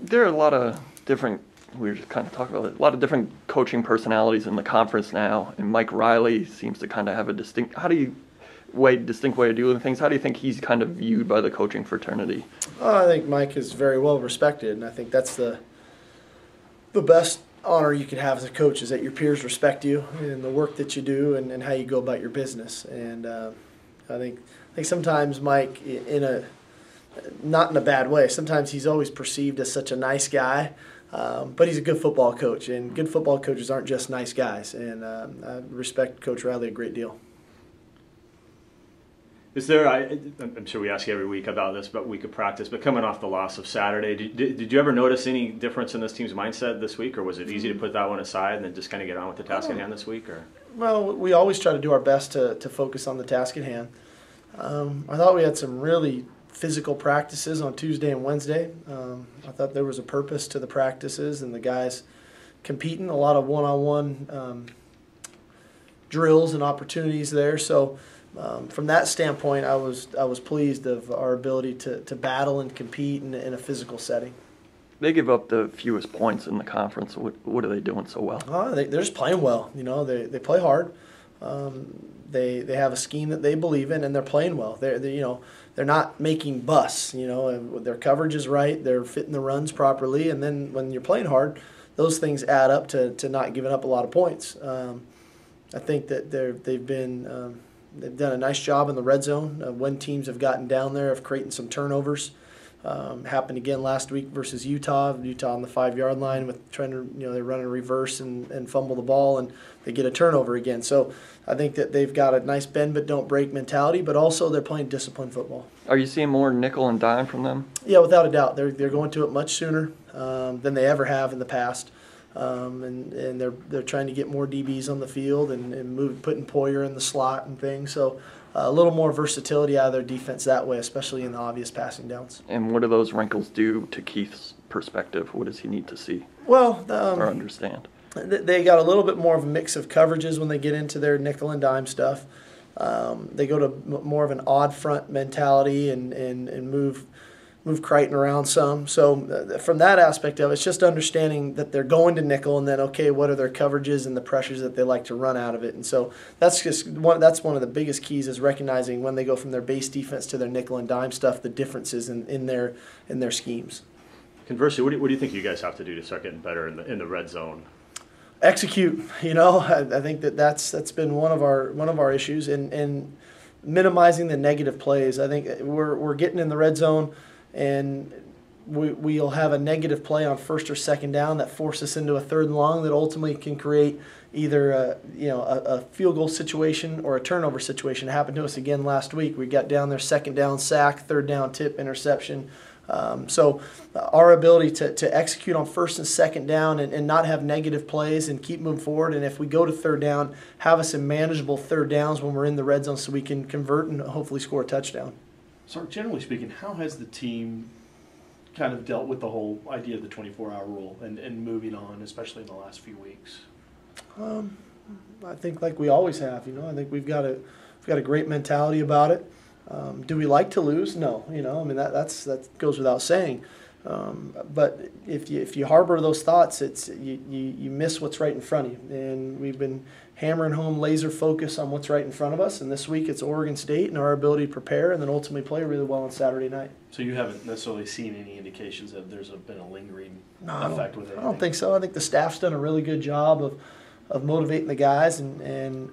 There are a lot of different, we were just kind of talking about it, a lot of different coaching personalities in the conference now, and Mike Riley seems to kind of have a distinct way of doing things. How do you think he's kind of viewed by the coaching fraternity? I think Mike is very well respected, and I think that's the best honor you can have as a coach, is that your peers respect you and the work that you do and how you go about your business. And I think sometimes Mike, not in a bad way, sometimes he's always perceived as such a nice guy, but he's a good football coach, and good football coaches aren't just nice guys. And I respect Coach Riley a great deal. Is there, I'm sure we ask you every week about this, but week of practice, but coming off the loss of Saturday, did you ever notice any difference in this team's mindset this week, or was it easy to put that one aside and then just kind of get on with the task at hand this week? Or? Well, we always try to do our best to focus on the task at hand. I thought we had some really physical practices on Tuesday and Wednesday. I thought there was a purpose to the practices and the guys competing, a lot of one-on-one drills and opportunities there. So from that standpoint, I was pleased of our ability to battle and compete in a physical setting. They give up the fewest points in the conference. What are they doing so well? They're just playing well. You know, they play hard. They have a scheme that they believe in, and they're playing well. They're not making busts. You know, their coverage is right. They're fitting the runs properly, and then when you're playing hard, those things add up to not giving up a lot of points. I think that they've done a nice job in the red zone when teams have gotten down there of creating some turnovers. Happened again last week versus Utah on the 5-yard line with trying to, they run a reverse and fumble the ball, and they get a turnover again. So I think that they've got a nice bend but don't break mentality, but also they're playing disciplined football. Are you seeing more nickel and dime from them? Yeah, without a doubt. They're going to it much sooner than they ever have in the past. And they're trying to get more DBs on the field and putting Poyer in the slot and things. So a little more versatility out of their defense that way, especially in the obvious passing downs. And what do those wrinkles do to Keith's perspective? What does he need to see or understand? They got a little bit more of a mix of coverages when they get into their nickel and dime stuff. They go to more of an odd front mentality and move Crichton around some. So from that aspect of it, it's just understanding that they're going to nickel, and then, okay, what are their coverages and the pressures that they like to run out of it. And so that's one of the biggest keys, is recognizing when they go from their base defense to their nickel and dime stuff, the differences in their schemes. Conversely, what do you think you guys have to do to start getting better in the red zone? Execute. I think that's been one of our issues, and minimizing the negative plays. I think we're getting in the red zone, and we'll have a negative play on first or second down that forces us into a third and long that ultimately can create either a field goal situation or a turnover situation. It happened to us again last week. We got down there, second down sack, third down tip, interception. So our ability to execute on first and second down and not have negative plays and keep moving forward, and if we go to third down, have us in manageable third downs when we're in the red zone so we can convert and hopefully score a touchdown. So generally speaking, how has the team kind of dealt with the whole idea of the 24-hour rule and moving on, especially in the last few weeks? I think like we always have. I think we've got a great mentality about it. Do we like to lose? No. That goes without saying. But if you harbor those thoughts, you miss what's right in front of you. And we've been hammering home laser focus on what's right in front of us. And this week it's Oregon State and our ability to prepare and then ultimately play really well on Saturday night. So you haven't necessarily seen any indications that there's been a lingering effect with it? I don't think so. I think the staff's done a really good job of motivating the guys and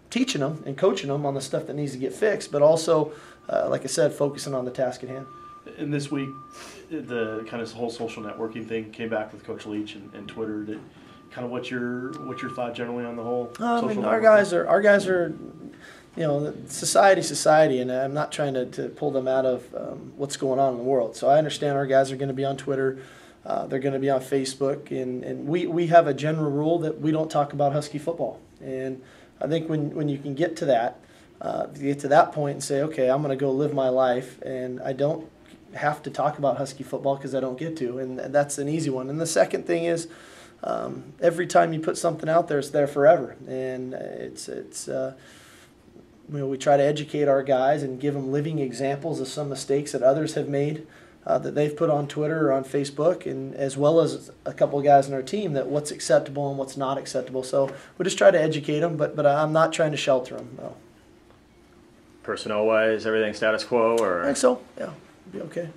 teaching them and coaching them on the stuff that needs to get fixed, but also, like I said, focusing on the task at hand. And this week, the kind of whole social networking thing came back with Coach Leach and Twitter. Kind of what's your thought generally on the whole? Our guys are, society, and I'm not trying to pull them out of what's going on in the world. So I understand our guys are going to be on Twitter. They're going to be on Facebook, and we have a general rule that we don't talk about Husky football. And I think when you can get to that point and say, okay, I'm going to go live my life, and I don't have to talk about Husky football because I don't get to, and that's an easy one. And the second thing is, every time you put something out there, it's there forever, and we try to educate our guys and give them living examples of some mistakes that others have made. that they've put on Twitter or on Facebook, and as well as a couple of guys on our team, that what's acceptable and what's not acceptable. So we just try to educate them, but I'm not trying to shelter them. No. Personnel wise, everything status quo, or I think so. Yeah, it'll be okay.